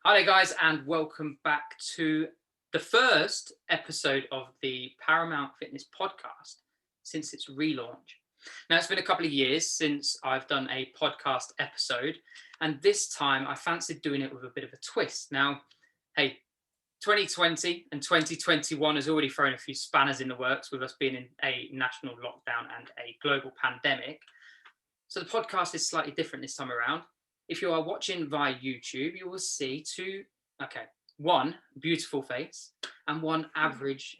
Hi there, guys, and welcome back to the first episode of the Paramount Fitness Podcast since its relaunch. Now, it's been a couple of years since I've done a podcast episode, and this time I fancied doing it with a bit of a twist. Now, hey, 2020 and 2021 has already thrown a few spanners in the works with us being in a national lockdown and a global pandemic. So the podcast is slightly different this time around. If you are watching via YouTube, you will see one beautiful face and one average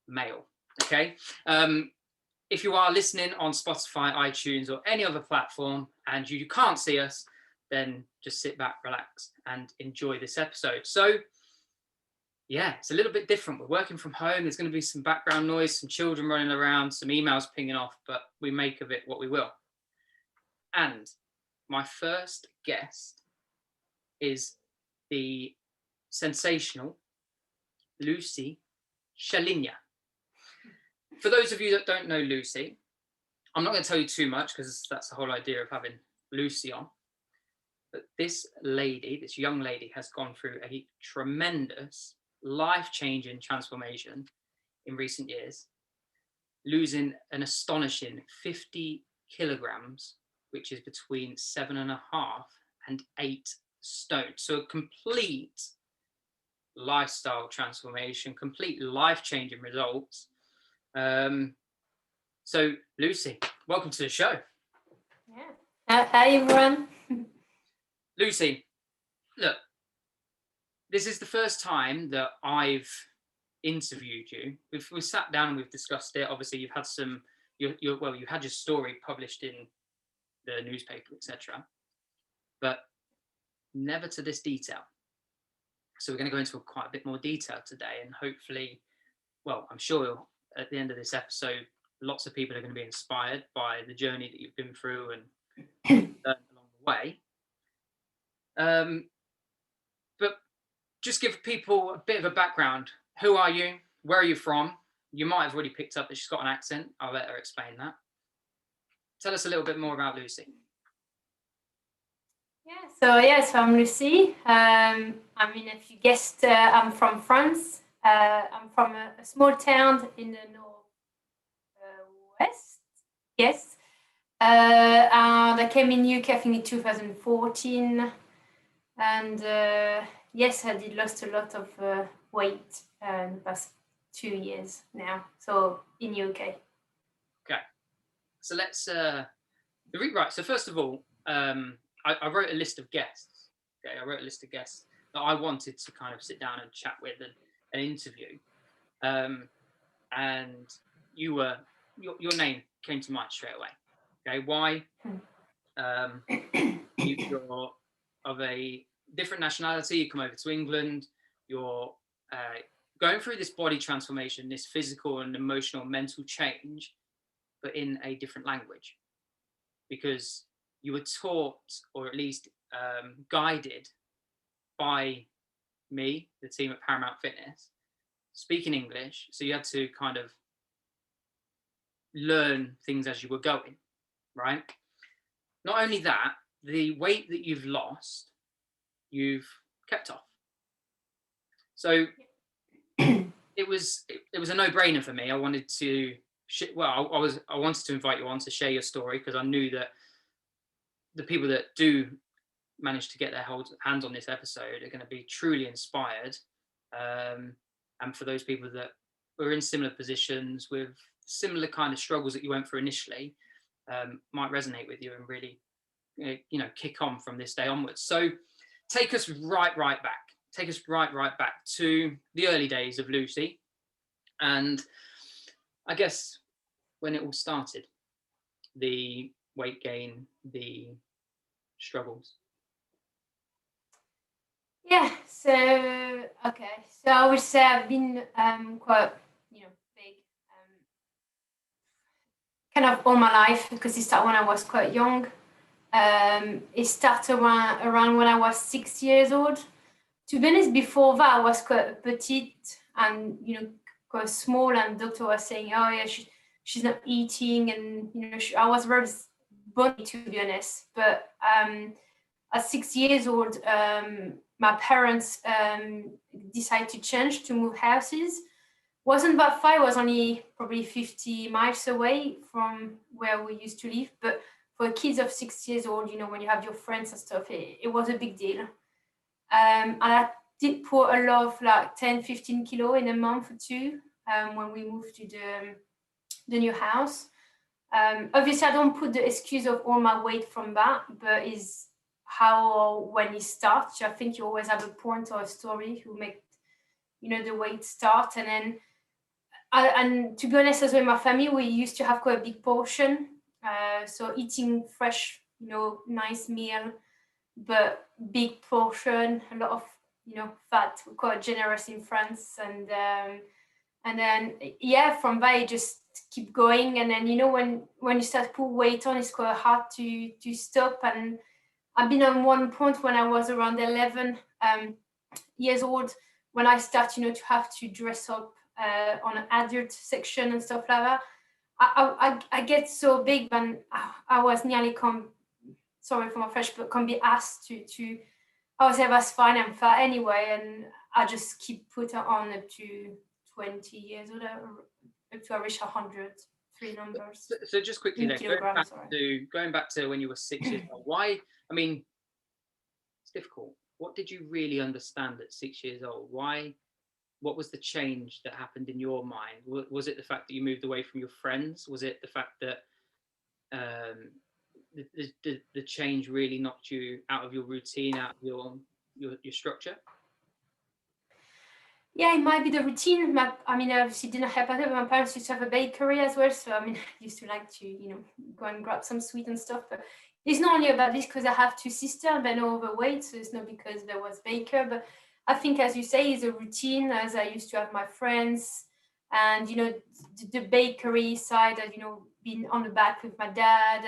male, okay? If you are listening on Spotify, iTunes, or any other platform and you can't see us, then just sit back, relax, and enjoy this episode. So, yeah, it's a little bit different. We're working from home. There's going to be some background noise, some children running around, some emails pinging off, but we make of it what we will. And my first guest is the sensational Lucie Chaligne'S. For those of you that don't know Lucie, I'm not going to tell you too much because that's the whole idea of having Lucie on. But this young lady has gone through a tremendous, life-changing transformation in recent years, losing an astonishing 50 kilograms, which is between 7.5 and 8 stone. So a complete lifestyle transformation, complete life-changing results. So Lucie, welcome to the show. Yeah. Hi everyone. Lucie, look, this is the first time that I've interviewed you. We've sat down and we've discussed it. Obviously, you've had you had your story published in the newspaper, etc., but never to this detail. So we're going to go into quite a bit more detail today, and hopefully, I'm sure at the end of this episode, lots of people are going to be inspired by the journey that you've been through and learned along the way. But just give people a bit of a background. Who are you? Where are you from? You might have already picked up that she's got an accent. I'll let her explain that. Tell us a little bit more about Lucie. So I'm Lucie. If you guessed, I'm from France. I'm from a small town in the northwest. Yes. And I came in UK, I think, in 2014. And I did lost a lot of weight in the past 2 years now. So in UK. Okay. So let's So first of all, I wrote a list of guests. Okay, I wrote a list of guests that I wanted to kind of sit down and chat with and interview. And your name came to mind straight away. Okay, why? You're of a different nationality. You come over to England. You're going through this body transformation, this physical and emotional, mental change, but in a different language, because you were taught, or at least guided by me, the team at Paramount Fitness, speaking English. So you had to kind of learn things as you were going, right? Not only that, the weight that you've lost, you've kept off. So it was a no-brainer for me. I wanted to I wanted to invite you on to share your story, because I knew that the people that do manage to get their hands on this episode are going to be truly inspired. And for those people that were in similar positions with similar kind of struggles that you went through initially, might resonate with you and really, kick on from this day onwards. So take us right back. Take us right back to the early days of Lucie, and I guess when it all started, the weight gain, the struggles. Yeah, so I would say I've been quite, big, kind of all my life, because it started when I was quite young. It started around when I was 6 years old. To be honest, before that I was quite petite and quite small, and the doctor was saying, oh yeah, she's not eating, and I was very bony, to be honest. But at 6 years old, my parents decided to change, to move houses. Wasn't that far, it was only probably 50 miles away from where we used to live. But for kids of 6 years old, you know, when you have your friends and stuff, it was a big deal. And I did put a lot of like 10, 15 kilo in a month or two when we moved to the new house. Obviously, I don't put the excuse of all my weight from that, but is how or when it starts. I think you always have a point or a story who make, you know, the weight start. And then, and to be honest, as well, in my family, we used to have quite a big portion. So eating fresh, you know, nice meal, but big portion, a lot of, you know, fat. We're quite generous in France. And then, yeah, from there, you just keep going. And then, you know, when you start to put weight on, it's quite hard to stop. And I've been on one point when I was around 11 years old, when I start, you know, to have to dress up on an adult section and stuff like that. I get so big, and I was nearly sorry for my French, but can be asked to I was like, that's fine, I'm fat anyway. And I just keep putting on up to 20 years old, up to I reach 100, three numbers. So just quickly then, going back to when you were 6 years old, why, I mean, it's difficult. What did you really understand at 6 years old? Why? What was the change that happened in your mind? Was it the fact that you moved away from your friends? Was it the fact that the change really knocked you out of your routine, out of your structure? Yeah, it might be the routine. I mean, obviously didn't help at it, but my parents used to have a bakery as well. So, I mean, I used to like to, you know, go and grab some sweet and stuff. But it's not only about this, because I have two sisters, they're not overweight. So it's not because there was baker. But I think, as you say, it's a routine, as I used to have my friends. And, you know, the bakery side, you know, being on the back with my dad.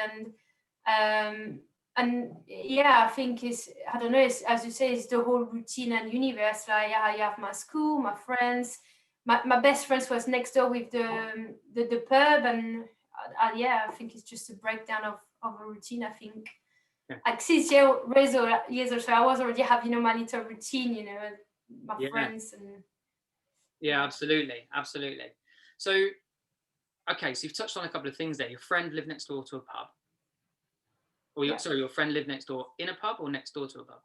And yeah, I think I don't know, as you say, it's the whole routine and universe. Like, yeah, I have my school, my friends. My best friends was next door with the pub. And yeah, I think it's just a breakdown of a routine, I think. Yeah. Like 6 years or so, I was already having, you know, my little routine, you know, my friends. And yeah, absolutely. So, okay, so you've touched on a couple of things there. Your friend lived next door to a pub. Or your friend lived next door in a pub or next door to a pub?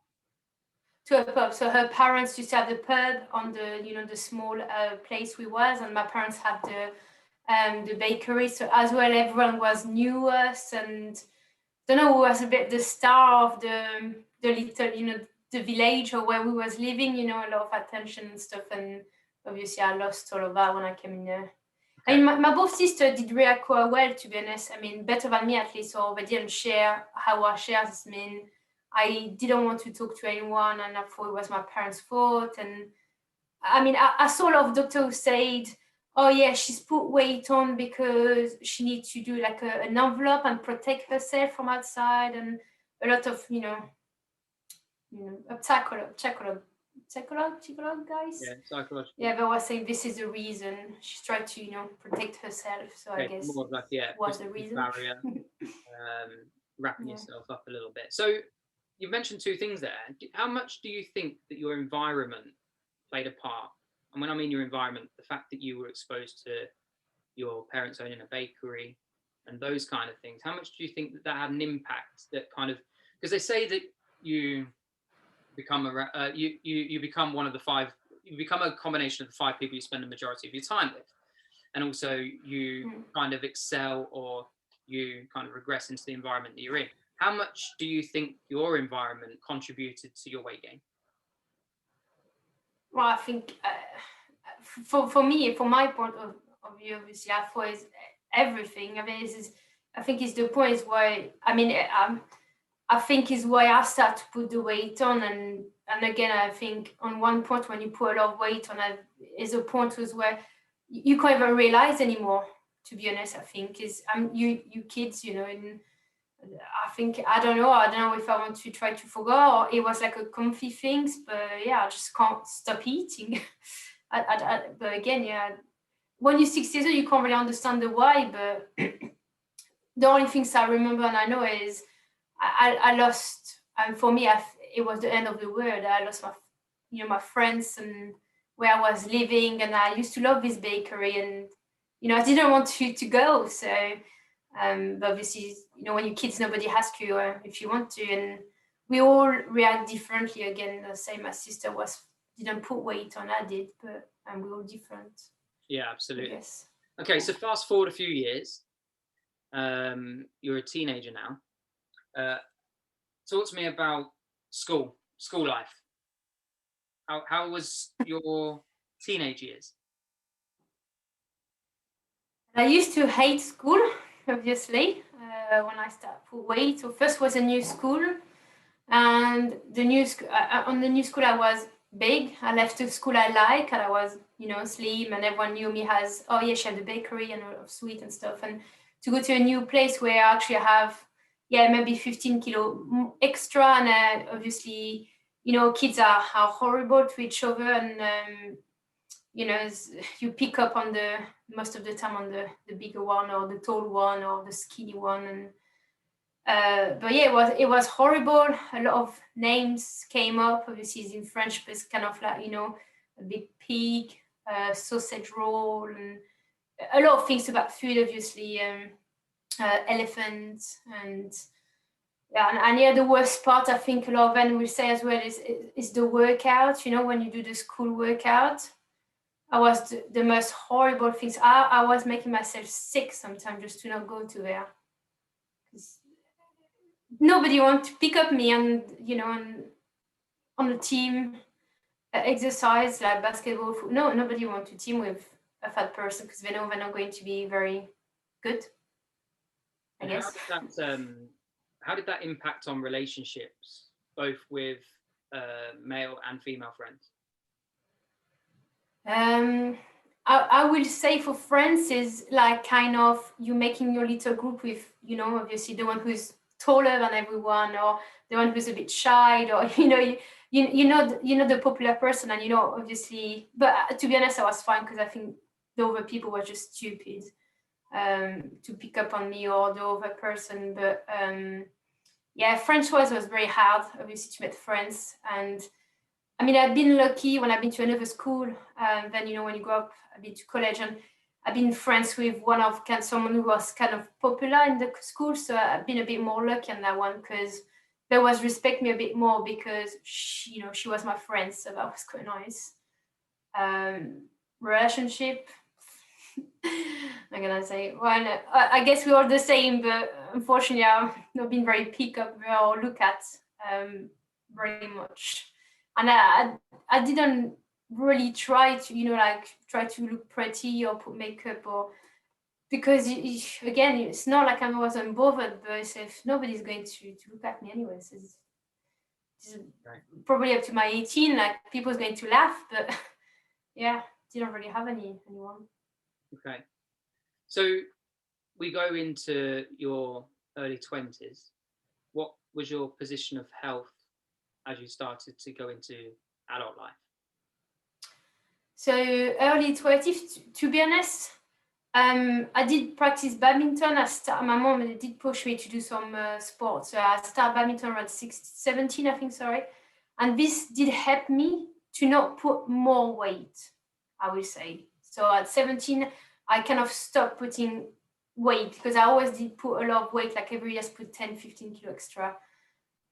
To a pub. So her parents used to have the pub on the, you know, the small place we was, and my parents had the bakery. So as well, everyone was new us, and I don't know, who was a bit the star of the little, you know, the village or where we was living. You know, a lot of attention and stuff. And obviously, I lost all of that when I came in there. I mean, my both sisters did react quite well, to be honest. I mean, better than me at least, so they didn't share how I shared. I mean, I didn't want to talk to anyone, and I thought it was my parents' fault. And I mean, I saw a lot of doctors who said, oh yeah, she's put weight on because she needs to do like an envelope and protect herself from outside, and a lot of, you know, psychological guys. Yeah, psychological. Yeah, they were saying this is the reason. She's trying to, you know, protect herself. So I guess more of like, was the reason. Barrier, wrapping yourself up a little bit. So you mentioned two things there. How much do you think that your environment played a part? And when I mean your environment, the fact that you were exposed to your parents owning a bakery and those kind of things, how much do you think that had an impact? That kind of, because they say that you become you become one of the five. You become a combination of the five people you spend the majority of your time with, and also you kind of excel or you kind of regress into the environment that you're in. How much do you think your environment contributed to your weight gain? Well, I think for me, from my point of view, obviously, I thought it's everything. I mean, I think it's the point is why. I mean, I think is why I start to put the weight on, and again, I think on one point when you put a lot of weight on, is a point was where you can't even realize anymore. To be honest, I think is you kids, you know, and I think I don't know if I want to try to forget, or it was like a comfy things, but yeah, I just can't stop eating. But again, yeah, when you're 6 years old, you can't really understand the why. But the only things I remember and I know is I lost And for me, it was the end of the world. I lost my friends and where I was living, and I used to love this bakery, and I didn't want to go. So, but obviously, when you're kids, nobody asks you if you want to, and we all react differently. Again, the same. My sister didn't put weight on, I did, but we're all different. Yeah, absolutely. Yes. Okay, so fast forward a few years. You're a teenager now. Talk to me about school life. How was your teenage years? I used to hate school, obviously, when I started put weight. So first was a new school, and on the new school I was big. I left the school I like, and I was slim, and everyone knew me as, oh yeah, she had the bakery and a lot of sweet and stuff. And to go to a new place where I actually have maybe 15 kilo extra, and obviously kids are horrible to each other, and you pick up on most of the time on the bigger one or the tall one or the skinny one, and but yeah, it was horrible. A lot of names came up. Obviously, it's in French, but it's kind of like a big pig, sausage roll, and a lot of things about food. Obviously, elephants, and the worst part, I think a lot of them will say as well, is the workout. When you do the school workout, I was the most horrible things. I was making myself sick sometimes just to not go to there. Nobody want to pick up me and on the team exercise like basketball. No, nobody want to team with a fat person because they know they're not going to be very good, I guess. How did that impact on relationships, both with male and female friends? I will say for friends is like kind of you making your little group with, obviously the one who's taller than everyone, or the one who's a bit shy, or the popular person, and obviously. But to be honest, I was fine because I think the other people were just stupid to pick up on me or the other person. But French was very hard, obviously, to make friends. And I mean, I've been lucky when I've been to another school. Then, when you go up, I've been to college, and I've been friends with someone who was kind of popular in the school. So I've been a bit more lucky on that one because they was respect me a bit more because she was my friend. So that was quite nice. Relationship. I'm gonna say, well, I guess we're all the same, but unfortunately, I've not been very pick up or look at very much. And I didn't really try to look pretty or put makeup, or because again, it's not like I wasn't bothered, but if nobody's going to look at me anyway, so it's right. Probably up to my 18, like people's going to laugh, but didn't really have anyone. Okay, so we go into your early 20s. What was your position of health as you started to go into adult life? So early 20s, to be honest, I did practice badminton. My mom did push me to do some sports. So I started badminton around 17, I think, and this did help me to not put more weight, I will say. So at 17, I kind of stopped putting weight because I always did put a lot of weight, like every year I put 10, 15 kilo extra.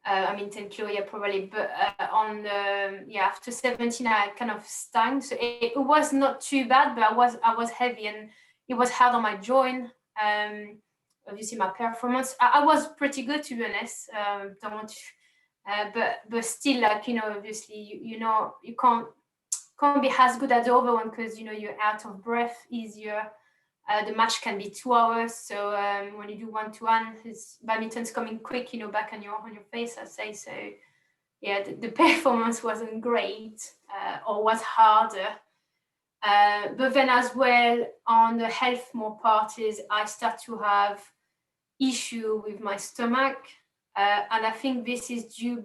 10 kilo, probably. But after 17, I kind of stung. So it was not too bad, but I was heavy and it was hard on my joint. Obviously, my performance, I was pretty good, to be honest. Don't want to, but still, like, obviously, you can't be as good as the other one because, you're out of breath easier. The match can be 2 hours, so when you do 1-to-1, badminton's coming quick, back on your face, I'd say. So, the performance wasn't great or was harder. But then as well, on the health more part is I start to have issue with my stomach, and I think this is due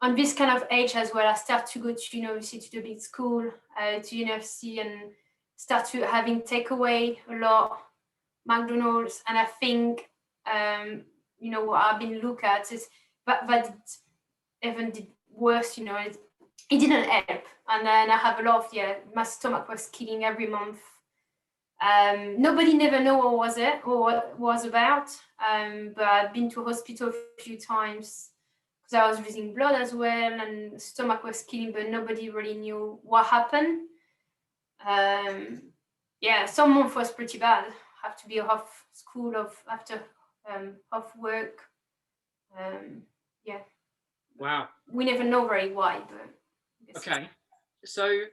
on this kind of age as well. I start to go to university, to the big school, to university, and start to having takeaway a lot, McDonald's, and I think what I've been looked at is that even did worse, it didn't help. And then I have a lot of, my stomach was killing every month. Nobody never know what was it or what it was about. But I've been to hospital a few times because I was losing blood as well, and stomach was killing, but nobody really knew what happened. Some month was pretty bad. Have to be off school, after off work. Wow. We never know very why, but okay. So,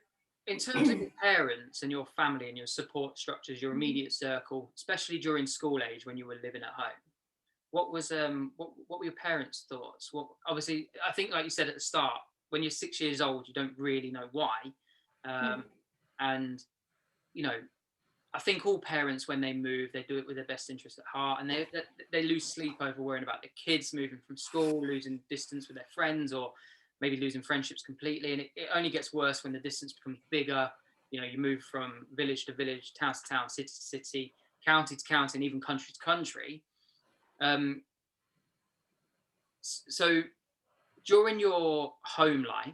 in terms of your parents and your family and your support structures, your immediate circle, especially during school age when you were living at home, what was what were your parents' thoughts? What, obviously, I think, like you said at the start, when you're 6 years old, you don't really know why, and I think all parents, when they move, they do it with their best interest at heart, and they lose sleep over worrying about their kids moving from school, losing distance with their friends, or maybe losing friendships completely. And it only gets worse when the distance becomes bigger. You move from village to village, town to town, city to city, county to county, and even country to country. So during your home life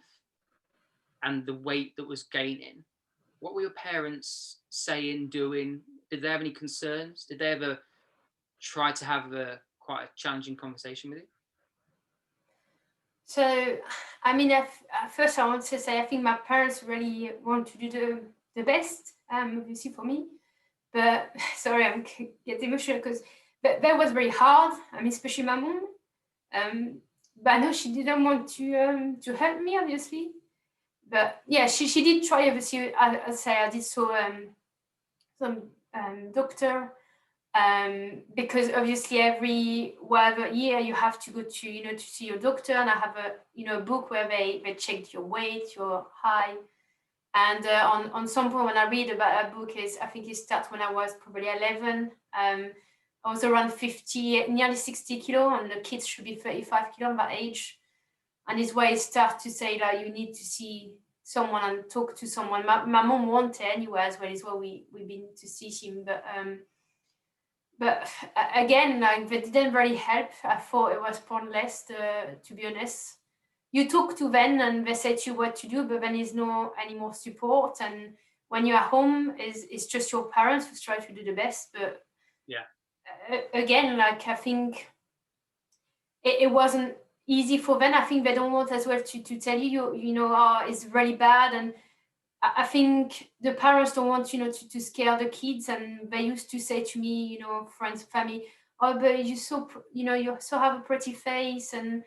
and the weight that was gaining, what were your parents saying, doing? Did they have any concerns? Did they ever try to have quite a challenging conversation with you? So, I mean, at first I want to say I think my parents really want to do the best, obviously for me. But sorry, I'm getting emotional because that was very hard. I mean, especially my mom. But I know she didn't want to help me, obviously. But yeah, she did try. Obviously, I say I did some doctor. Because obviously every whatever year you have to go to to see your doctor, and I have a book where they checked your weight, your height, and on some point when I read about a book, I think it starts when I was probably 11. I was around 50, nearly 60 kilo, and the kids should be 35 kilo at that age, and it's where it starts to say that you need to see someone and talk to someone. My mom wanted anyway as well, is where we've been to see him, but again, like, that didn't really help. I thought it was pointless, to be honest. You talk to them and they say to you what to do, but then there's no any more support. And when you're at home, it's just your parents who try to do the best. But again, like, I think it wasn't easy for them. I think they don't want as well to tell you, it's really bad. And I think the parents don't want, to scare the kids, and they used to say to me, friends, family, oh, but you you so have a pretty face, and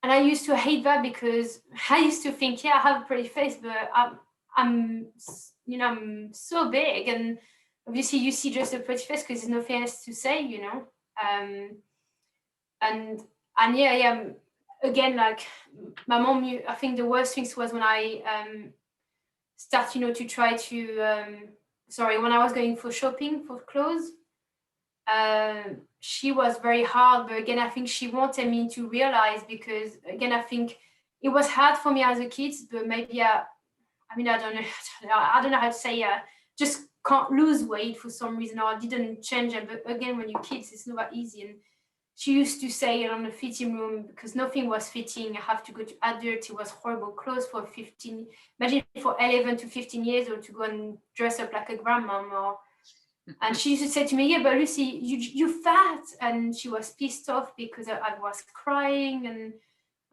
I used to hate that because I used to think, yeah, I have a pretty face, but I'm so big, and obviously you see just a pretty face because there's nothing else to say, and yeah, again, like my mom, I think the worst things was when I start, to try to, when I was going for shopping for clothes, she was very hard, but again, I think she wanted me to realize, because again, I think it was hard for me as a kid, but maybe, I don't know, I don't know how to say, just can't lose weight for some reason, or I didn't change it, but again, when you're kids, it's not that easy. And she used to say on the fitting room, because nothing was fitting, I have to go to adult. It was horrible clothes for 15, imagine for 11 to 15 years old to go and dress up like a grandma. And she used to say to me, yeah, but Lucie, you're fat. And she was pissed off because I was crying.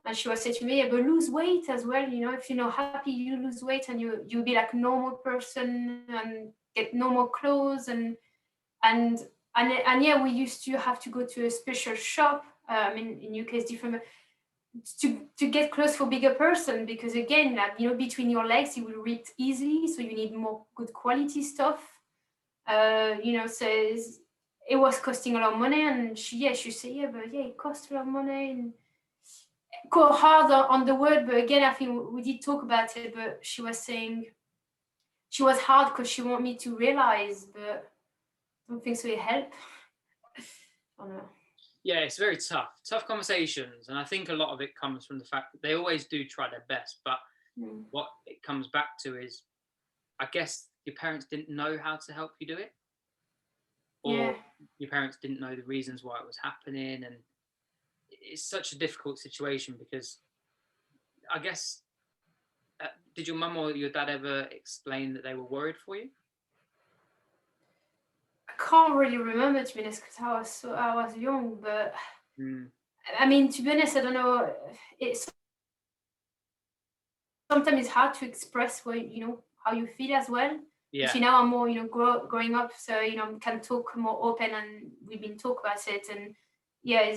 And she was saying to me, yeah, but lose weight as well. If you're not happy, you lose weight and you'll be like a normal person and get normal clothes. And yeah, we used to have to go to a special shop. In UK it's different, to get clothes for bigger person, because again, between your legs, it will rip easily. So you need more good quality stuff. So it was costing a lot of money, and she said, yeah, but yeah, it costs a lot of money, and go hard on the word. But again, I think we did talk about it, but she was saying she was hard because she wanted me to realize, but I don't think so it helped. I don't know. Yeah, it's very tough conversations, and I think a lot of it comes from the fact that they always do try their best, but what it comes back to is, I guess your parents didn't know how to help you do it, or your parents didn't know the reasons why it was happening, and it's such a difficult situation because I guess, did your mum or your dad ever explain that they were worried for you? I can't really remember, to be honest, because I was young. But I mean, to be honest, I don't know. It's sometimes it's hard to express what how you feel as well. Yeah. So now I'm more growing up, so can talk more open, and we've been talk about it. And yeah,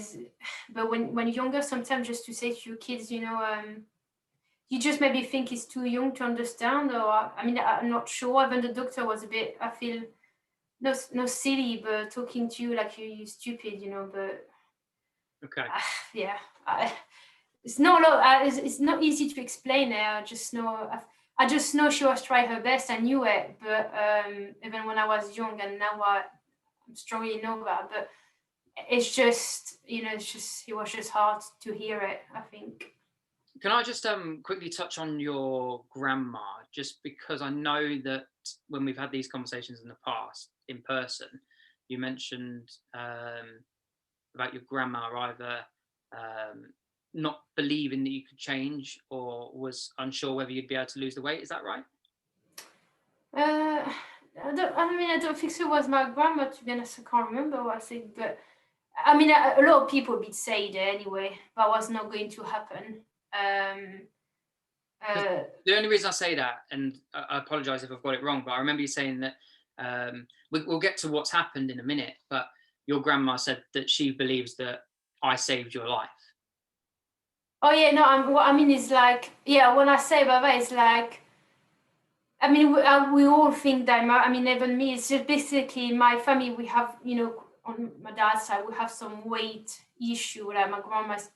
but when you're younger, sometimes just to say to your kids, you just maybe think it's too young to understand, or I mean, I'm not sure. Even the doctor was a bit, I feel, no silly, but talking to you like you stupid, but Okay. yeah, it's not it's not easy to explain it. I just know she was trying her best. I knew it, but even when I was young, and now I'm struggling over that. But it's just, it was just hard to hear it, I think. Can I just quickly touch on your grandma, just because I know that when we've had these conversations in the past in person, you mentioned about your grandma either not believing that you could change or was unsure whether you'd be able to lose the weight. Is that right? I don't think so. It was my grandma, to be honest. I can't remember what I said, but I mean, a lot of people would say it anyway. That was not going to happen. The only reason I say that, and I apologise if I've got it wrong, but I remember you saying that we'll get to what's happened in a minute, but your grandma said that she believes that I saved your life. Oh yeah, no. What I mean is like, yeah. When I say that, it's like, I mean, we all think that. I mean, even me. It's just basically my family. We have, on my dad's side, we have some weight issue. Like my grandma's,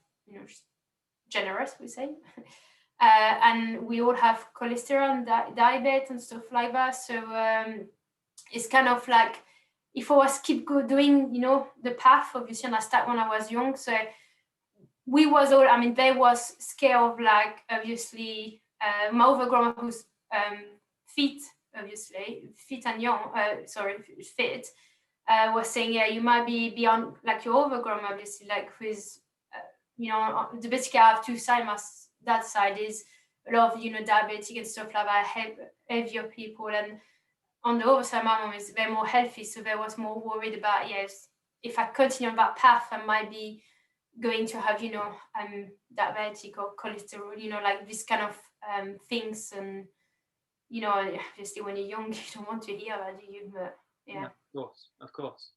generous, we say. And we all have cholesterol and diabetes and stuff like that. So it's kind of like, if I was keep doing, the path, obviously, and I start when I was young. So we was all, I mean, they was scared of, like, obviously, my other grandma who's fit, obviously, fit and young, fit, was saying, yeah, you might be beyond, like, your other grandma, obviously, like, who's, the basically I have two sides. That side is a lot of, diabetic and stuff like that, heavier people. And on the other side, my mom is very more healthy. So they was more worried about, yes, if I continue on that path, I might be going to have, diabetic or cholesterol, like this kind of things. And, obviously when you're young, you don't want to hear that, do you? But yeah. Of course.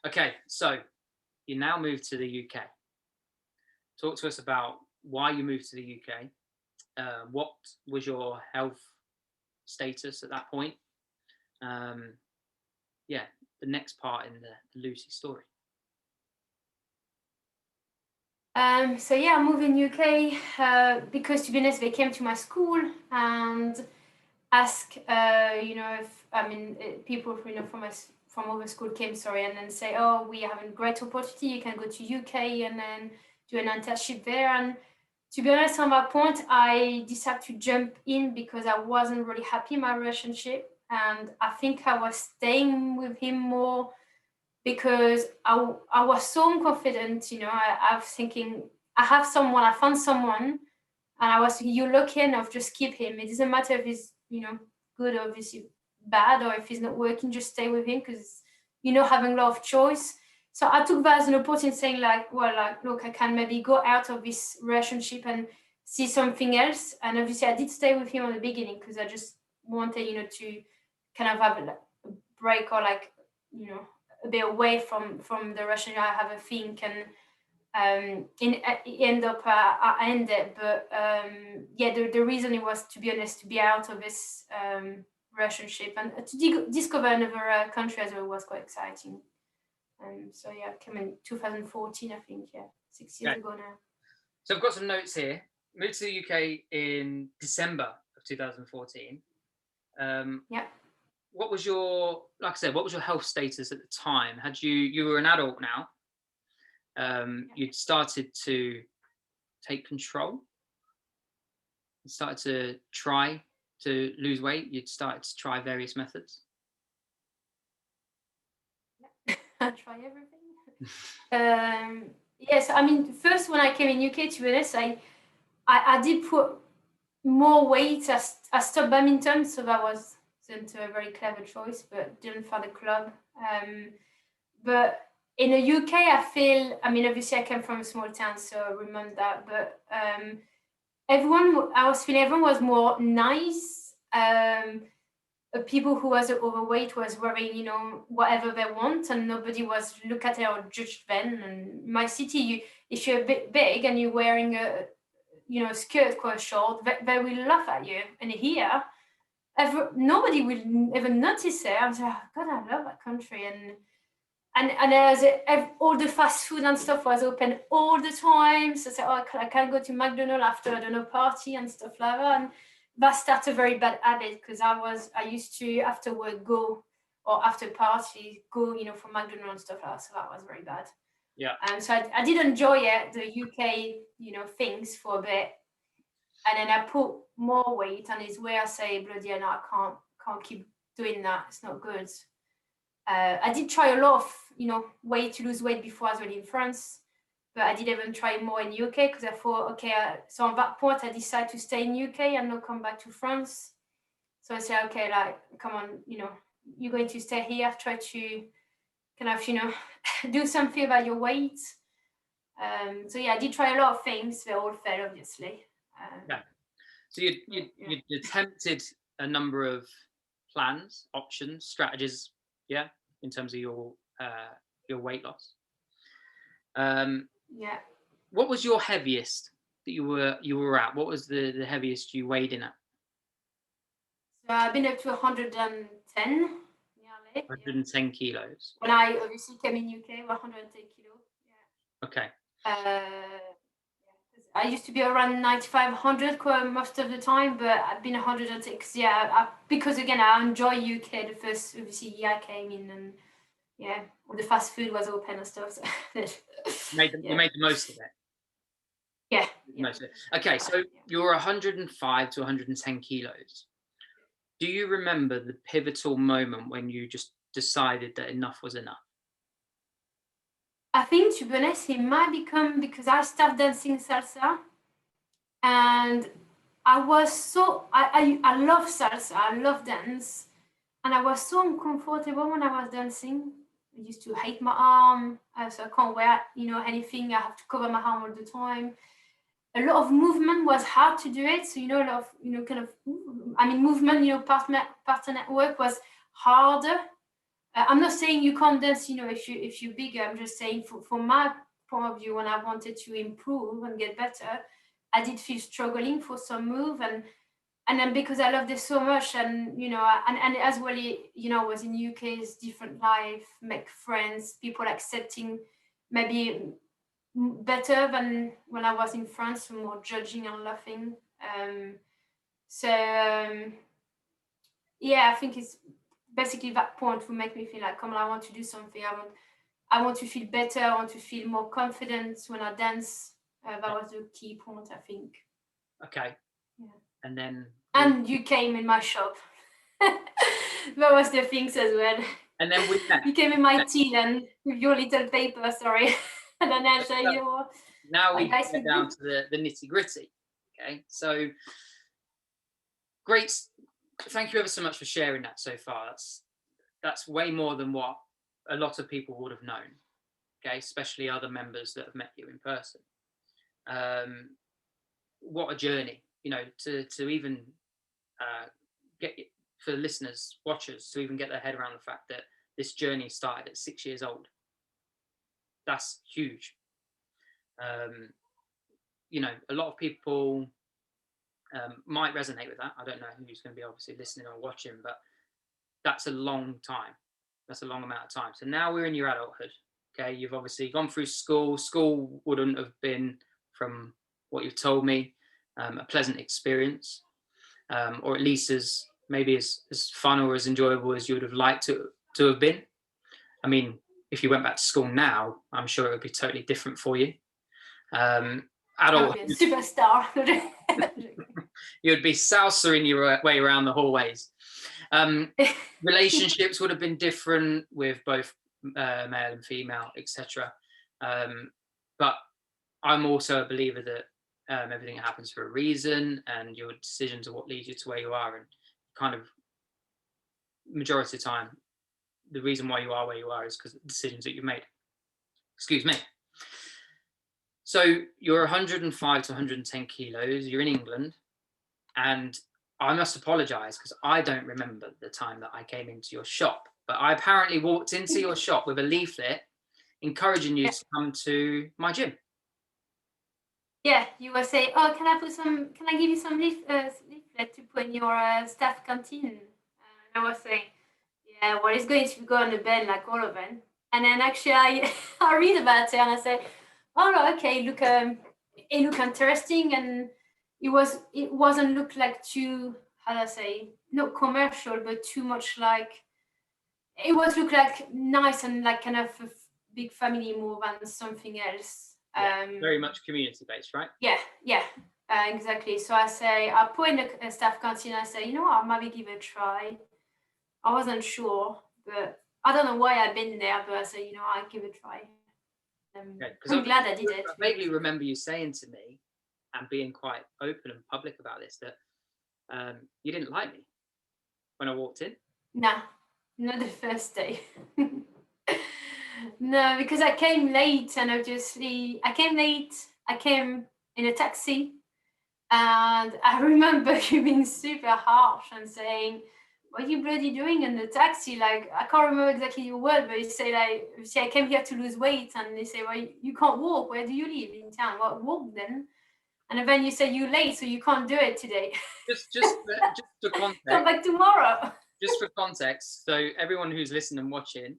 Okay, so you now moved to the UK. Talk to us about why you moved to the UK. What was your health status at that point? The next part in the Lucie story. So yeah, I moved in UK because, to be honest, they came to my school and asked, if people from other school came, and then say, oh, we have a great opportunity. You can go to UK and then do an internship there. And to be honest, on that point, I decided to jump in because I wasn't really happy in my relationship. And I think I was staying with him more because I was so confident, I was thinking, I found someone, and I was thinking, you're lucky enough, just keep him. It doesn't matter if he's, good or obviously bad, or if he's not working, just stay with him because, having a lot of choice. So I took that as an opportunity, saying like, well, like, look, I can maybe go out of this relationship and see something else. And obviously I did stay with him at the beginning because I just wanted, to kind of have a break, or like, a bit away from the relationship. I have a think, and I ended. But the reason it was, to be honest, to be out of this relationship and to discover another country as well was quite exciting. So yeah, I came in 2014, I think. Yeah, 6 years ago now. So I've got some notes here. Moved to the UK in December of 2014. Yeah. What was your health status at the time? You were an adult now. You'd started to take control. You started to try to lose weight. You'd started to try various methods. I try everything. Yes, I mean, first when I came in UK, to be honest, I did put more weight. I stopped badminton, so that wasn't a very clever choice, but didn't find a club. But in the UK, I feel, I mean, obviously I came from a small town, so I remember that, but I was feeling everyone was more nice. People who was overweight was wearing, whatever they want, and nobody was look at it or judge them. And my city, if you're a bit big and you're wearing a, skirt quite short, they will laugh at you. And here, nobody will ever notice it. I was like, oh, God, I love that country. And as all the fast food and stuff was open all the time, so I said, oh, I can't go to McDonald's after, I don't know, party and stuff like that. And that started a very bad habit, because I used to after work go, or after party go, for McDonald's and stuff like that. So that was very bad. Yeah. And so I did enjoy it, the UK, things for a bit. And then I put more weight, and it's where I say, bloody hell, no, I can't keep doing that. It's not good. I did try a lot of, way to lose weight before as well in France, but I did even try more in UK, because I thought, okay, so on that point, I decided to stay in UK and not come back to France. So I said, okay, like, come on, you're going to stay here, try to kind of, do something about your weight. So yeah, I did try a lot of things. They all failed, obviously. Yeah. So you attempted a number of plans, options, strategies, yeah, in terms of your weight loss. Yeah. What was your heaviest that you were at? What was the heaviest you weighed in at? So I've been up to 110. Nearly, 110 kilos. When I obviously came in UK, 110 kilos. Yeah. Okay. I used to be around 95, 100 most of the time, but I've been 106. Yeah, because again, I enjoy UK. The first obviously year I came in, and yeah, all the fast food was open and stuff. So you made the most of it. Yeah. Most of it. Okay, so you're 105 to 110 kilos. Do you remember the pivotal moment when you just decided that enough was enough? I think, to be honest, it might become because I started dancing salsa, and I was so I love salsa, I love dance, and I was so uncomfortable when I was dancing. I used to hate my arm, so I can't wear anything. I have to cover my arm all the time. A lot of movement was hard to do it. So a lot of movement. Partner network was harder. I'm not saying you can't dance, if you're bigger. I'm just saying from my point of view, when I wanted to improve and get better, I did feel struggling for some move, and then because I loved it so much, and and as well, was in UK's different life, make friends, people accepting, maybe better than when I was in France, more judging and laughing. Yeah, I think it's basically that point will make me feel like, come on, I want to do something. I want to feel better. I want to feel more confident when I dance. That was the key point, I think. Okay. Yeah. And then. And you came in my shop. That was the things as well. And then with that. You came in my tea and with your little paper, sorry. And then I said, now we get down to the nitty gritty. Okay. So great. Thank you ever so much for sharing that so far. That's way more than what a lot of people would have known. Okay, especially other members that have met you in person. What a journey, to even get, for listeners, watchers, to even get their head around the fact that this journey started at 6 years old. That's huge. A lot of people might resonate with that. I don't know who's going to be obviously listening or watching, but that's a long time. That's a long amount of time. So now we're in your adulthood. Okay, you've obviously gone through school. School wouldn't have been, from what you've told me, a pleasant experience, or at least as fun or as enjoyable as you would have liked to have been. I mean, if you went back to school now, I'm sure it would be totally different for you. Adulthood, superstar. You'd be salsa-ing your way around the hallways. Relationships would have been different with both male and female, etc. but I'm also a believer that everything happens for a reason, and your decisions are what leads you to where you are. And kind of majority of the time, the reason why you are where you are is because of the decisions that you've made. Excuse me. So you're 105 to 110 kilos. You're in England, and I must apologise because I don't remember the time that I came into your shop. But I apparently walked into your shop with a leaflet encouraging you to come to my gym. Yeah, you were saying, oh, can I give you some leaflet to put in your staff canteen? And I was saying, yeah, well, it's going to go on the bed like all of them. And then actually I read about it and I say, oh, okay, look, it looked interesting, and it wasn't look like too, how do I say, not commercial, but too much like, it was look like nice and like kind of a big family move and something else. Very much community based, right? Yeah, exactly. So I put in a staff canteen. I say, you know what, maybe give it a try. I wasn't sure, but I don't know why I've been there, but I said, you know, I'll give it a try. I'm glad I did it. I vaguely remember you saying to me, and being quite open and public about this, that you didn't like me when I walked in. No, not the first day. No, because I came late, and obviously I came in a taxi, and I remember you being super harsh and saying, what are you bloody doing in the taxi? Like, I can't remember exactly your word, but you say, like, I came here to lose weight, and they say, well, you can't walk. Where do you live in town? Well, walk then. And then you say you're late, so you can't do it today. Just for context. Come back tomorrow. Just for context, so everyone who's listening and watching,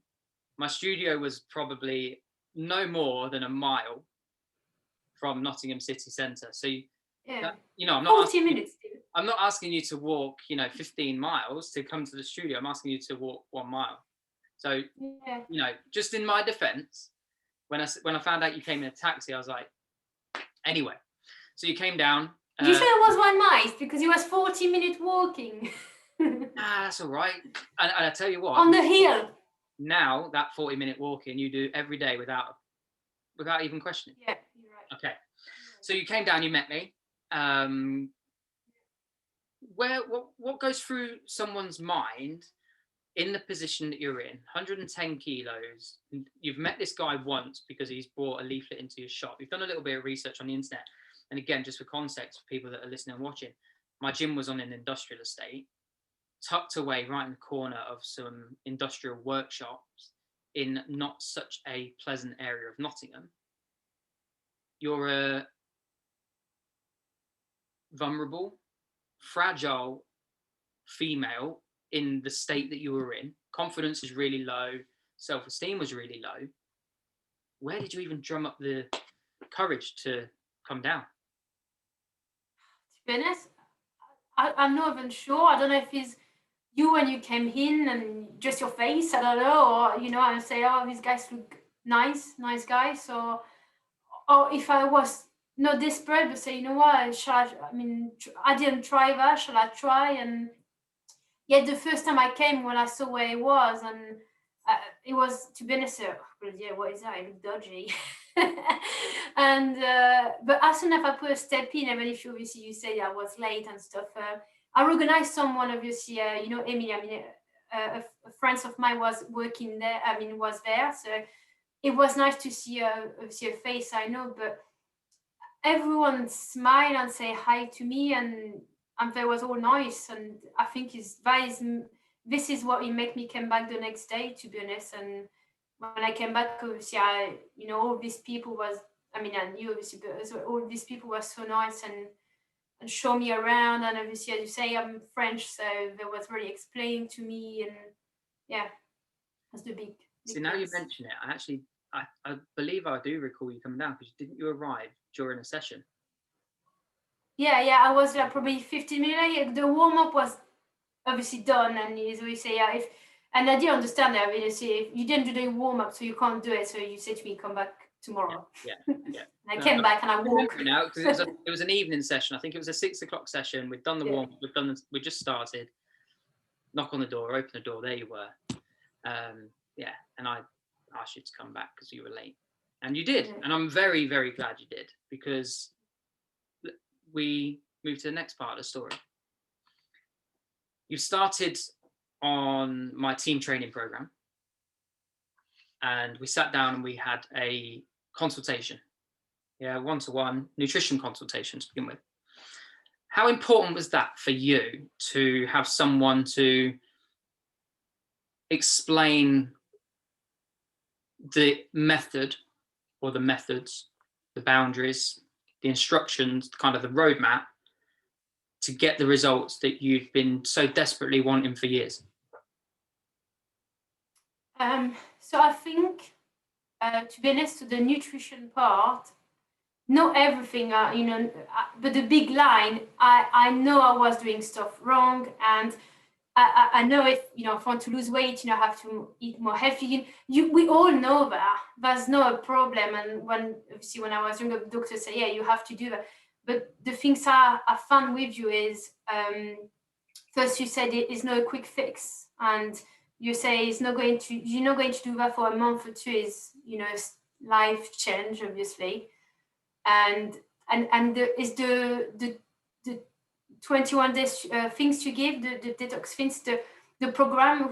my studio was probably no more than a mile from Nottingham city centre. So, I'm not 40 minutes. I'm not asking you to walk, 15 miles to come to the studio. I'm asking you to walk 1 mile. So, just in my defence, when I found out you came in a taxi, I was like, anyway. So you came down. You said it was 1 mile because it was 40-minute walking. That's all right. And I tell you what. On the hill. Now that 40-minute walking you do every day without even questioning. Yeah, you're right. Okay. So you came down, you met me. What goes through someone's mind in the position that you're in, 110 kilos, you've met this guy once because he's brought a leaflet into your shop. You've done a little bit of research on the internet. And again, just for context for people that are listening and watching, my gym was on an industrial estate, tucked away right in the corner of some industrial workshops in not such a pleasant area of Nottingham. You're a vulnerable, fragile female in the state that you were in. Confidence is really low. Self-esteem was really low. Where did you even drum up the courage to come down? To be honest, I'm not even sure. I don't know if it's you when you came in and just your face. I don't know. Or, I say, oh, these guys look nice guys. Or if I was not desperate, but say, you know what, I didn't try that. Shall I try? And yet the first time I came, when I saw where it was, and it was, to be honest, what is that? It looked dodgy. And but as soon as I put a step in, even if obviously you say I was late and stuff, I recognized someone, obviously, Emily. A friend of mine was working there. Was there, so it was nice to see obviously a face I know. But everyone smiled and say hi to me, and there was all nice. And I think this is what it made me come back the next day, to be honest. And when I came back, obviously, all these people was, I knew obviously, but all these people were so nice and show me around. And obviously, as you say, I'm French, so they was really explaining to me, and yeah, that's the big. See, now you mention it, I believe I do recall you coming down, because didn't you arrive during a session? Yeah, I was probably 15 minutes late. The warm up was obviously done, and as we say, and I did understand that. If you didn't do the warm up, so you can't do it. So you said to me, come back tomorrow. Yeah. And I came back and I walked. Now, because it was an evening session. I think it was a 6 o'clock session. We've done the warm up. We just started. Knock on the door. Open the door. There you were. And I asked you to come back because you were late. And you did. And I'm very, very glad you did, because we move to the next part of the story. You started on my team training program, and we sat down and we had a consultation. Yeah, one-to-one nutrition consultation to begin with. How important was that for you to have someone to explain the method or the methods, the boundaries, the instructions, kind of the roadmap to get the results that you've been so desperately wanting for years? So I think, to be honest, to the nutrition part, not everything, but the big line, I know I was doing stuff wrong, and I know if I want to lose weight, I have to eat more healthy. We all know that. That's not a problem. And when I was younger, doctors say, yeah, you have to do that. But the things I found with you is, first you said it is not a quick fix, and you say you're not going to do that for a month or two. Is life change, obviously, and the 21 days things you give, the detox things, the program,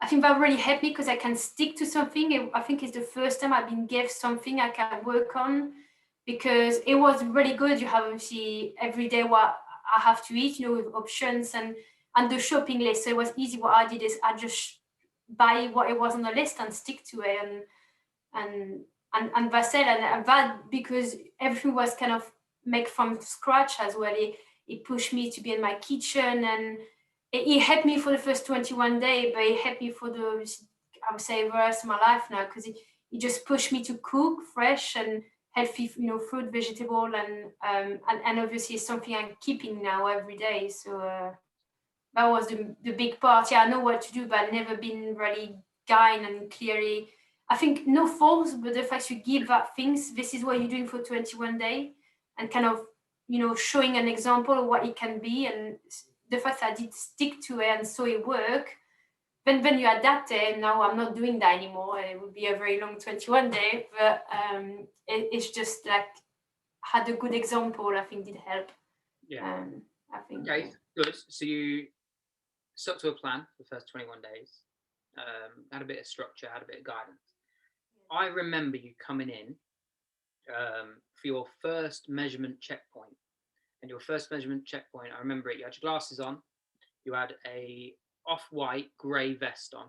I think that really helped me because I can stick to something. I think it's the first time I've been given something I can work on, because it was really good. You have obviously every day what I have to eat, with options and the shopping list. So it was easy. What I did is I just buy what it was on the list and stick to it, and that's it. And that, because everything was kind of made from scratch as well. It pushed me to be in my kitchen, and it helped me for the first 21 days, but it helped me for the rest of my life now, because it just pushed me to cook fresh and healthy, fruit, vegetable, and obviously it's something I'm keeping now every day. So that was the big part. Yeah, I know what to do, but I've never been really guided and clearly. I think no force, but the fact you give that things, this is what you're doing for 21 days, and kind of showing an example of what it can be, and the fact that I did stick to it and saw it work. Then you adapt it, and now I'm not doing that anymore, and it would be a very long 21 day, but it's just like had a good example. I think did help. Yeah. I think. Okay, good. So you stuck to a plan for the first 21 days, had a bit of structure, had a bit of guidance. I remember you coming in for your first measurement checkpoint. And your first measurement checkpoint, I remember it, you had your glasses on, you had a off-white grey vest on,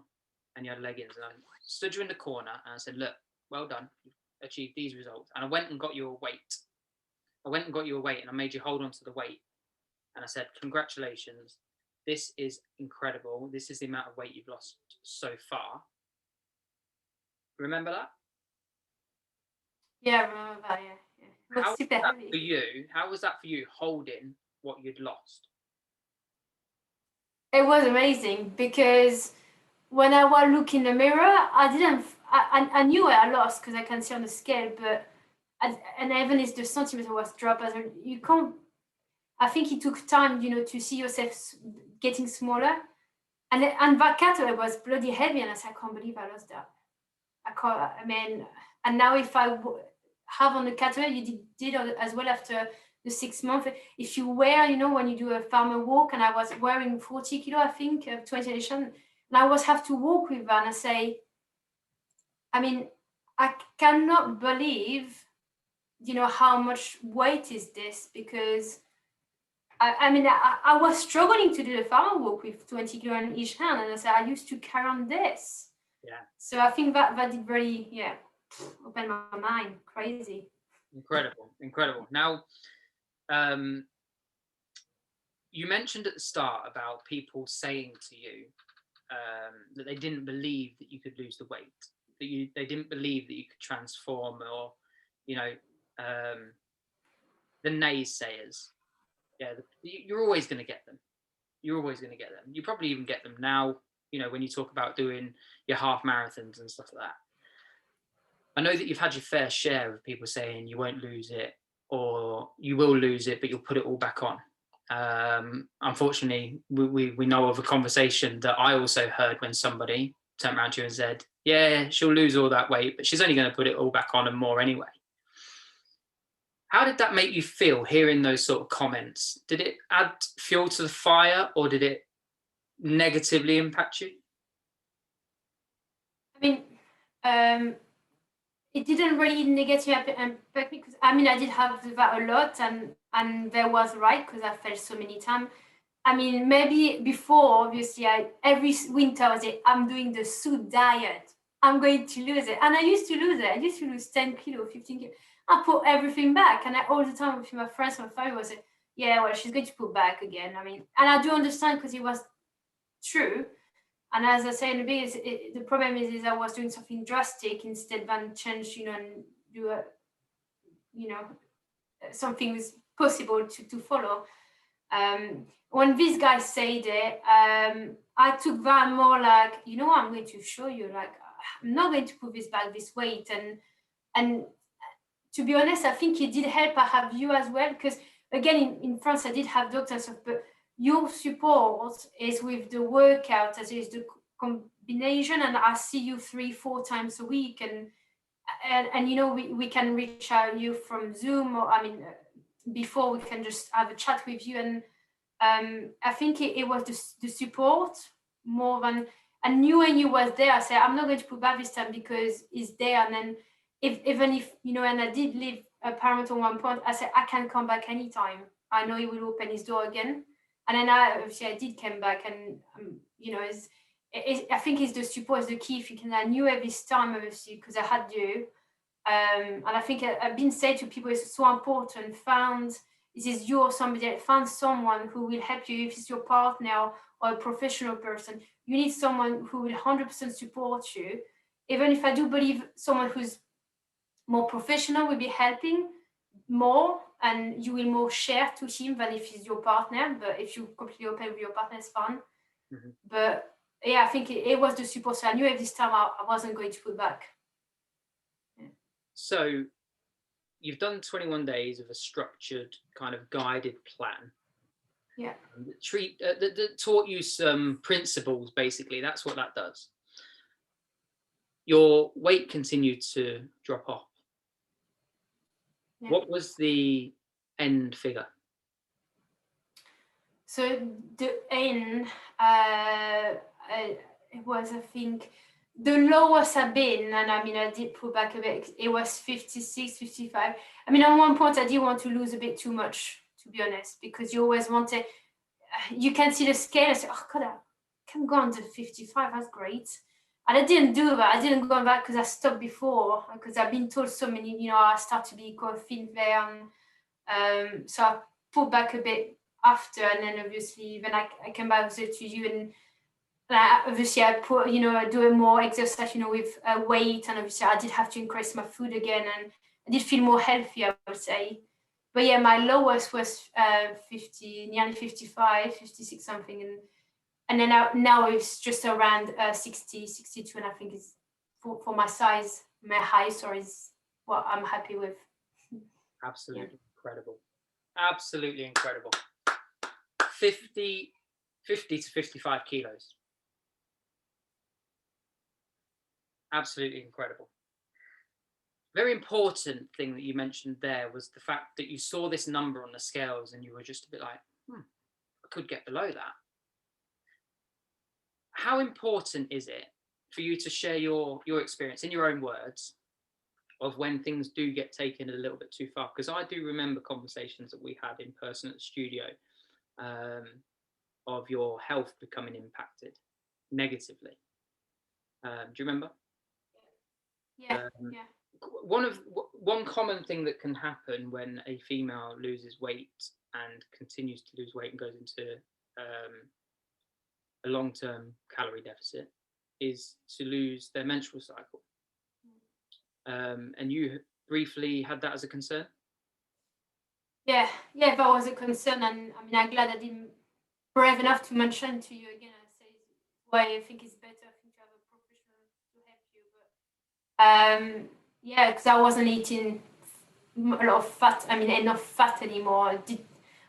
and you had leggings. And I stood you in the corner and I said, look, well done, you've achieved these results. And I went and got you a weight. And I made you hold on to the weight. And I said, congratulations, this is incredible. This is the amount of weight you've lost so far. Remember that? Yeah, I remember that, yeah. How was that for you, holding what you'd lost? It was amazing, because when I was looking in the mirror, I knew I lost because I can see on the scale, but and even if the centimeter was dropped, you can't. I think it took time, to see yourself getting smaller, and that kettlebell was bloody heavy, and I said, I can't believe I lost that. And now if I have on the kettlebell, you did as well after the 6 months. If you wear, when you do a farmer walk, and I was wearing 40 kilo, I think, 20 edition, and I was have to walk with that, and I say, I cannot believe, how much weight is this, because I was struggling to do the farmer walk with 20 kilo in each hand, and I said, I used to carry on this. Yeah. So I think that did really, open my mind. Crazy. Incredible. Now, you mentioned at the start about people saying to you that they didn't believe that you could lose the weight, that they didn't believe that you could transform, or the naysayers. Yeah, you're always going to get them. You probably even get them now, when you talk about doing your half marathons and stuff like that. I know that you've had your fair share of people saying you won't lose it, or you will lose it, but you'll put it all back on. Unfortunately, we know of a conversation that I also heard when somebody turned around to you and said, yeah, she'll lose all that weight, but she's only going to put it all back on and more anyway. How did that make you feel, hearing those sort of comments? Did it add fuel to the fire, or did it negatively impact you? I mean, it didn't really negatively impact me, because I mean, I did have that a lot, and there was right, because I felt so many times. I mean, maybe before, obviously, every winter I was like, I'm doing the suit diet. I'm going to lose it. And I used to lose it. I used to lose 10 kilo, 15 kilo. I put everything back. And all the time with my friends and my family was like, yeah, well, she's going to put back again. I mean, and I do understand, because it was true. And as I say in the beginning, the problem is I was doing something drastic instead than change, and do something was possible to follow. When these guys said it, I took that more like, I'm going to show you, like, I'm not going to put this back, this weight. And to be honest, I think it did help I have you as well, because again, in France, I did have doctors and stuff, but your support is with the workout, as is the combination, and I see you 3-4 times a week, and we can reach out you from Zoom, or before we can just have a chat with you, and I think it was the support more than, I knew when you was there, I said, I'm not going to put back this time because it's there, and then even if and I did leave a Paramount at one point, I said, I can come back anytime. I know he will open his door again. And then I did come back, and I think it's the support is the key thing. And I knew at this time, obviously, because I had you. And I think I've been said to people, it's so important. You or somebody, find someone who will help you. If it's your partner or a professional person, you need someone who will 100% support you. Even if I do believe someone who's more professional will be helping more, and you will more share to him than if he's your partner. But if you completely open with your partner, it's fine. Mm-hmm. But yeah, I think it was the support. So I knew at this time I wasn't going to put back. Yeah. So you've done 21 days of a structured kind of guided plan. Yeah. That taught you some principles, basically. That's what that does. Your weight continued to drop off. Yeah. What was the end figure? So the end, it was, I think, the lowest I've been, and I did pull back a bit. It was 56, 55. At one point I did want to lose a bit too much, to be honest, because you always want to, you can see the scale and say, oh God, I can go on to 55, that's great. And I didn't do that. I didn't go on that because I stopped before, because I've been told so many, I start to be quite thin there. And so I pulled back a bit after, and then obviously when I came back to you, and obviously I put, doing more exercise, with weight, and obviously I did have to increase my food again, and I did feel more healthy, I would say. But yeah, my lowest was 50, nearly 55, 56 something, and then now it's just around 60, 62, and I think it's for my size, my height, or is what I'm happy with. Absolutely incredible. Absolutely incredible. 50 to 55 kilos. Absolutely incredible. Very important thing that you mentioned there was the fact that you saw this number on the scales and you were just a bit like, I could get below that. How important is it for you to share your experience in your own words of when things do get taken a little bit too far? Because I do remember conversations that we had in person at the studio of your health becoming impacted negatively. Do you remember? Yeah. One common thing that can happen when a female loses weight and continues to lose weight and goes into a long-term calorie deficit is to lose their menstrual cycle. And you briefly had that as a concern? Yeah, that was a concern, and I'm glad I didn't brave enough to mention to you again. I say why I think it's better to have a professional to help you. But because I wasn't eating a lot of fat. Enough fat anymore.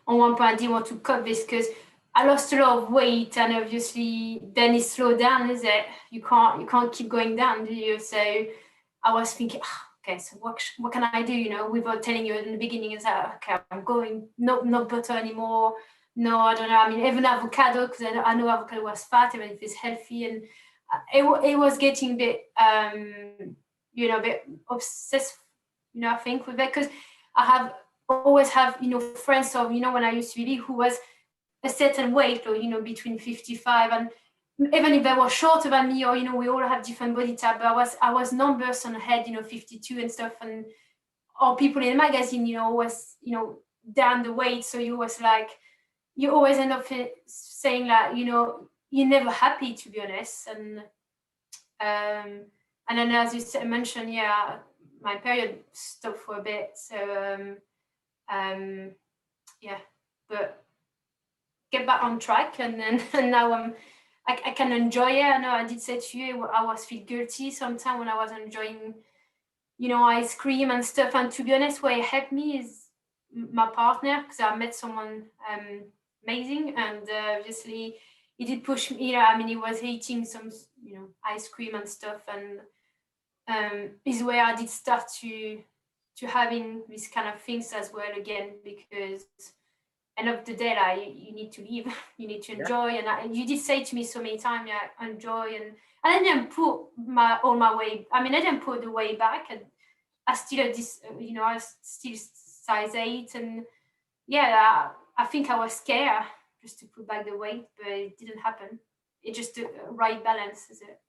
On one point, I didn't want to cut this because I lost a lot of weight, and obviously then it slowed down. Is it? You can't keep going down, do you? So I was thinking, okay, so what can I do? Without telling you in the beginning, is that okay? I'm going no butter anymore. No, I don't know. I mean, even avocado, because I know avocado was fat, even if it's healthy, and it was getting a bit a bit obsessed. I think with it, because I always have friends of when I used to be who was a certain weight, or between 55, and even if they were shorter than me, or we all have different body type, but I was numbers on the head, 52 and stuff, and or people in the magazine was down the weight, so you always end up saying like you're never happy, to be honest. And then, as you mentioned, yeah, my period stopped for a bit, so yeah, but get back on track, and then and now I can enjoy it. I know I did say to you I was feel guilty sometimes when I was enjoying ice cream and stuff, and to be honest, what helped me is my partner, because I met someone amazing, and obviously he did push me. I mean, he was eating some ice cream and stuff, and is where I did start to having these kind of things as well again, because end of the day, like, you need to live, you need to enjoy, and you did say to me so many times, yeah, enjoy, and I didn't put all my weight. I mean, I didn't put the weight back, and I still I still size 8, and yeah, I think I was scared just to put back the weight, but it didn't happen. It just the right balance, is it?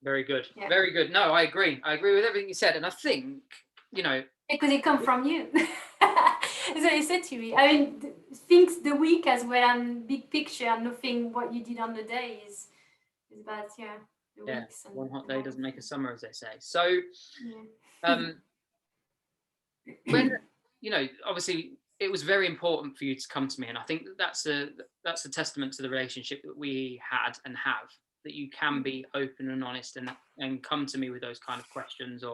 Very good. Yeah. Very good. No, I agree with everything you said, and I think because it comes from you. So you said to me, I mean, things the week as well, and big picture, and nothing what you did on the day is bad. Yeah. Weeks one hot day doesn't make a summer, as they say. So, yeah. When obviously it was very important for you to come to me, and I think that's a testament to the relationship that we had and have, that you can be open and honest and come to me with those kind of questions,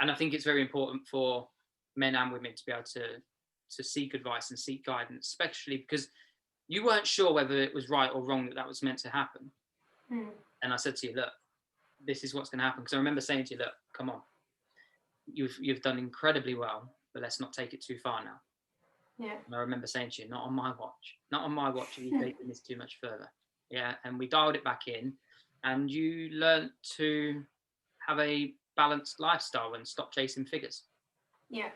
and I think it's very important for men and women to be able to seek advice and seek guidance, especially because you weren't sure whether it was right or wrong that was meant to happen. And I said to you, look, this is what's going to happen, because I remember saying to you, look, come on, you've done incredibly well, but let's not take it too far now. Yeah. And I remember saying to you, not on my watch are you taking this too much further. Yeah. And we dialed it back in, and you learned to have a balanced lifestyle and stop chasing figures. Yeah.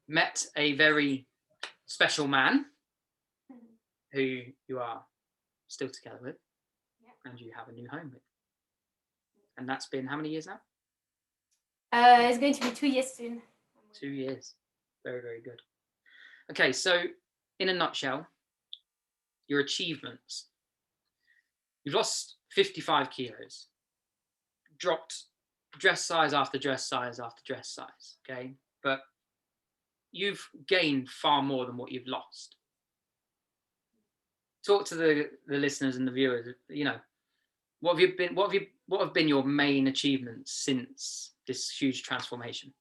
Met a very special man who you are still together with, and you have a new home with. And that's been how many years now? It's going to be 2 years soon. 2 years. Very, very good. Okay, so in a nutshell, your achievements. You've lost 55 kilos, dropped dress size after dress size after dress size, okay? But you've gained far more than what you've lost. Talk to the listeners and the viewers, what have been your main achievements since this huge transformation?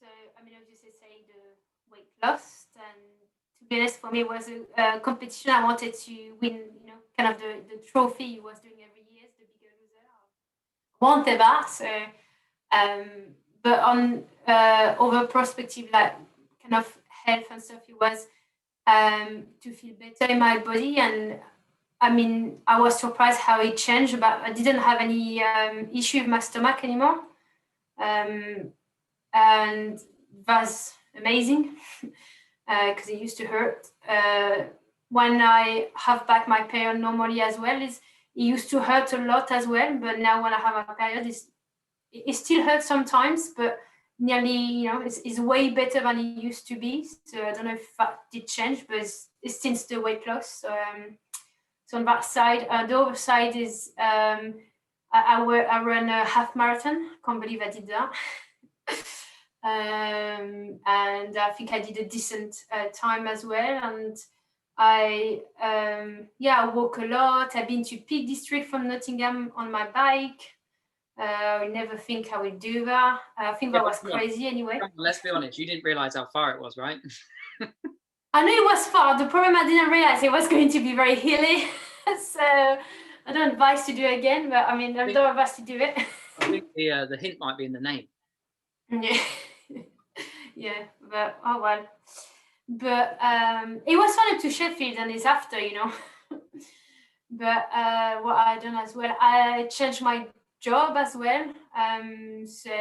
So, I mean, I was just saying the weight loss, and to be honest, for me, it was a competition. I wanted to win, kind of the trophy you was doing every year, the bigger loser. I wanted that. So, but on over perspective, like kind of health and stuff, it was to feel better in my body. And I mean, I was surprised how it changed, but I didn't have any issue with my stomach anymore. And that's amazing, because it used to hurt. When I have back my period normally as well, it used to hurt a lot as well, but now when I have my period, it still hurts sometimes, but nearly, it's way better than it used to be. So I don't know if that did change, but it's since the weight loss. So on that side, the other side is I run a half marathon. Can't believe I did that. And I think I did a decent time as well. And I walk a lot. I've been to Peak District from Nottingham on my bike. I never think I would do that. I think that was crazy anyway. Let's be honest, you didn't realise how far it was, right? I knew it was far. The problem, I didn't realize it was going to be very hilly. So I don't advise to do it again, but I mean, I don't advise to do it. I think the hint might be in the name. Yeah. Yeah, but oh well. But it was fun to Sheffield and it's after, But what I done as well, I changed my job as well. So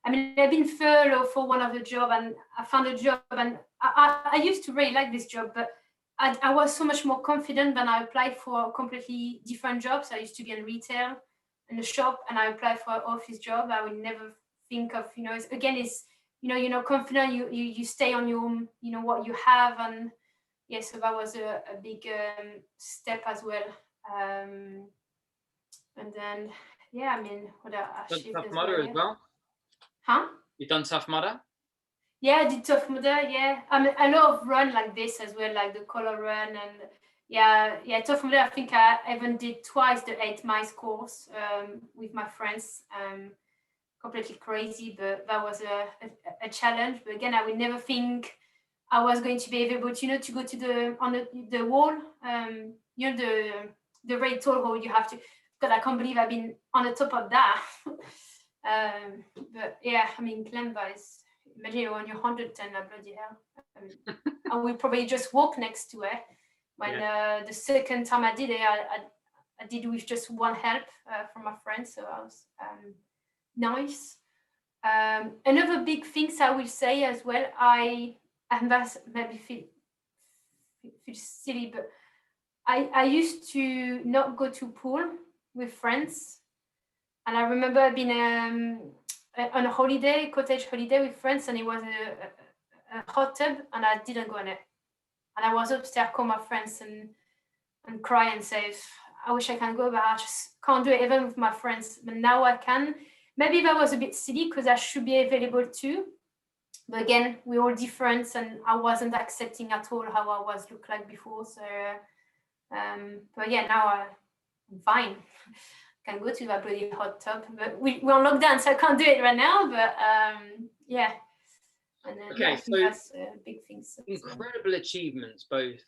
I mean, I've been furloughed for one of the job, and I found a job, and I used to really like this job, but I was so much more confident when I applied for completely different jobs. I used to be in retail in the shop, and I applied for an office job. I would never think of, it's you're not confident. You stay on your, what you have, and yeah, so that was a big step as well. And then, yeah, I mean, what I Done achieved Tough as Mudder well. as Yeah. well. Huh? You've done Tough Mudder? Yeah, I did Tough Mudder. Yeah, I mean, I love run like this as well, like the color run, and yeah, Tough Mudder. I think I even did twice the 8 miles course with my friends. Completely crazy, but that was a challenge. But again, I would never think I was going to be able to, to go to the wall, the very tall wall you have to, because I can't believe I've been on the top of that. But yeah, I mean, climb that is, imagine on your 110, bloody hell. I will probably just walk next to it. When the second time I did it, I did with just one help from my friend, so I was nice. Another big things I will say as well, and that's maybe feel silly, but I used to not go to pool with friends, and I remember being on a holiday, cottage holiday with friends, and it was a hot tub, and I didn't go in it, and I was upstairs, call my friends and cry and say, I wish I can go, but I just can't do it even with my friends. But now I can. Maybe that was a bit silly because I should be available too. But again, we're all different, and I wasn't accepting at all how I was looked like before. So, but yeah, now I'm fine. I can go to that bloody hot tub, but we're on lockdown, so I can't do it right now. But yeah, and then Okay, I think so that's big things. incredible achievements, both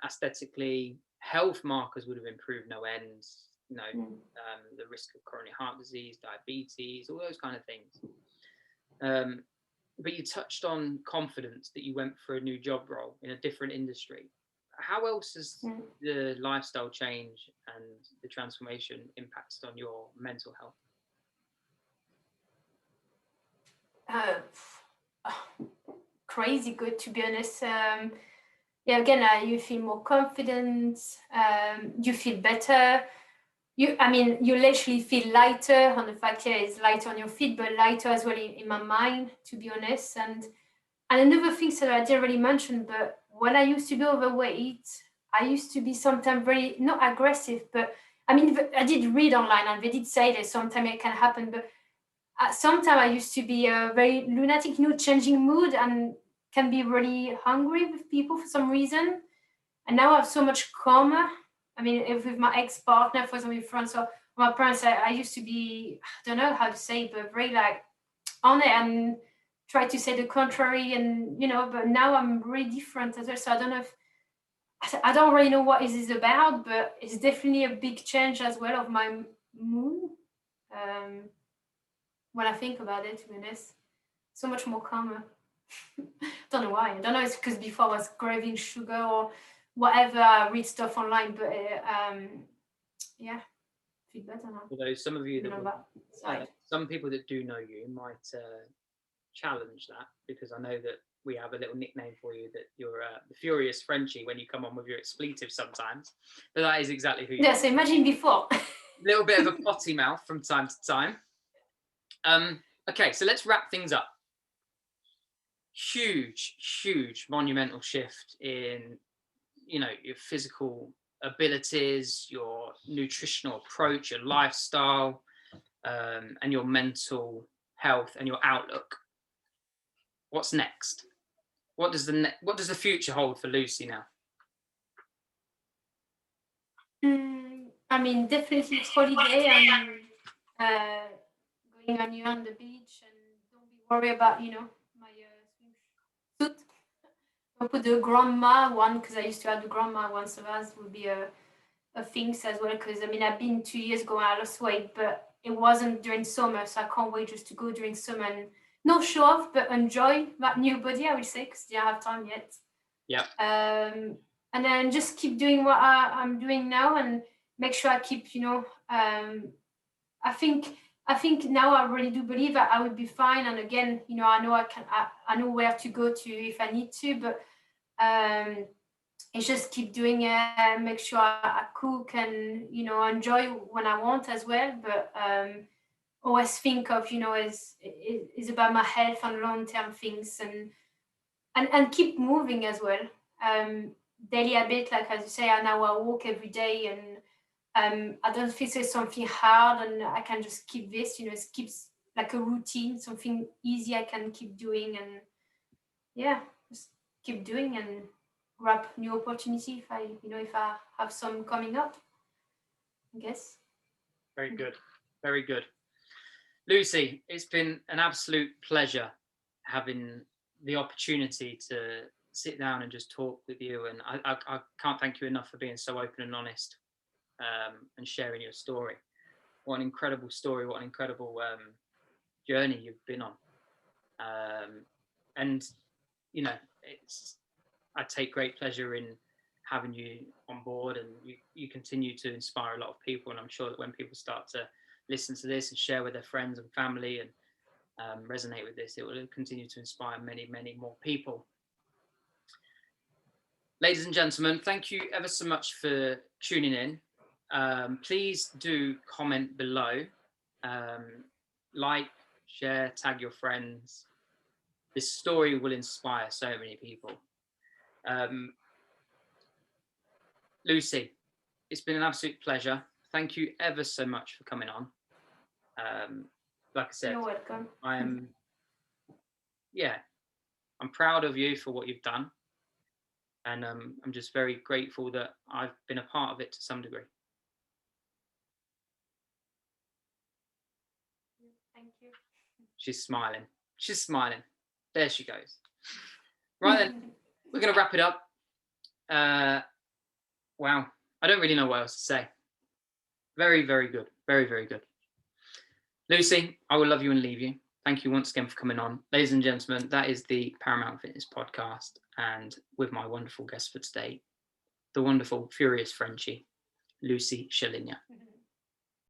aesthetically. Health markers would have improved no end. The risk of coronary heart disease, diabetes, all those kind of things. But you touched on confidence, that you went for a new job role in a different industry. How else has the lifestyle change and the transformation impacted on your mental health? Crazy good, to be honest. Again, you feel more confident. You feel better. You literally feel lighter on the fact, it's lighter on your feet, but lighter as well in my mind, to be honest. And another thing that I didn't really mention, but when I used to be overweight, I used to be sometimes very, not aggressive, but I mean, I did read online and they did say that sometimes it can happen, but sometimes I used to be very lunatic, changing mood and can be really hungry with people for some reason. And now I have so much calmer. I mean, if with my ex-partner, for example, with friends or my parents, I used to be, I don't know how to say, but very like on it and try to say the contrary, and but now I'm really different as well. So I don't know if I don't really know what is this about, but it's definitely a big change as well of my mood. When I think about it, to be honest, so much more calmer. Don't know why. I don't know. It's because before I was craving sugar or whatever. I read stuff online, but yeah, feel better now. Although some of you some people that do know you might challenge that, because I know that we have a little nickname for you, that you're the Furious Frenchie when you come on with your expletives sometimes. But that is exactly who you are. So imagine before. A little bit of a potty mouth from time to time. Okay, so let's wrap things up. Huge monumental shift in your physical abilities, your nutritional approach, your lifestyle, and your mental health and your outlook. What's next? What does the future hold for Lucie now? I mean, definitely holiday and going on the beach, and don't be worried about my swimsuit. put the grandma one, because I used to have the grandma one, so that would be a thing as well. Because I mean, I've been 2 years ago and I lost weight, but it wasn't during summer, so I can't wait just to go during summer and not show off, but enjoy that new body, I would say, because I don't have time yet. Yeah. And then just keep doing what I'm doing now, and make sure I keep, I think now I really do believe that I would be fine. And again, I know I know where to go to if I need to, but it's just keep doing it, make sure I cook and, enjoy when I want as well. But always think of, is about my health and long-term things, and keep moving as well. Daily habit, like as you say, I now walk every day, and I don't think it's something hard, and I can just keep this, it keeps like a routine, something easy I can keep doing, and just keep doing and grab new opportunity if I have some coming up, I guess. Very good. Very good. Lucie, it's been an absolute pleasure having the opportunity to sit down and just talk with you. And I can't thank you enough for being so open and honest, and sharing your story. What an incredible story. What an incredible journey you've been on. And, I take great pleasure in having you on board, and you continue to inspire a lot of people. And I'm sure that when people start to listen to this and share with their friends and family and resonate with this, it will continue to inspire many, many more people. Ladies and gentlemen, thank you ever so much for tuning in. Please do comment below, like, share, tag your friends. This story will inspire so many people. Lucie, it's been an absolute pleasure. Thank you ever so much for coming on. Like I said, you're welcome. I'm proud of you for what you've done, and I'm just very grateful that I've been a part of it to some degree. Thank you. She's smiling. There she goes. Right then, we're going to wrap it up. Wow, I don't really know what else to say. Very, very good. Very, very good. Lucie, I will love you and leave you. Thank you once again for coming on. Ladies and gentlemen, that is the Paramount Fitness Podcast, and with my wonderful guest for today, the wonderful, furious Frenchie, Lucie Chaligne'S.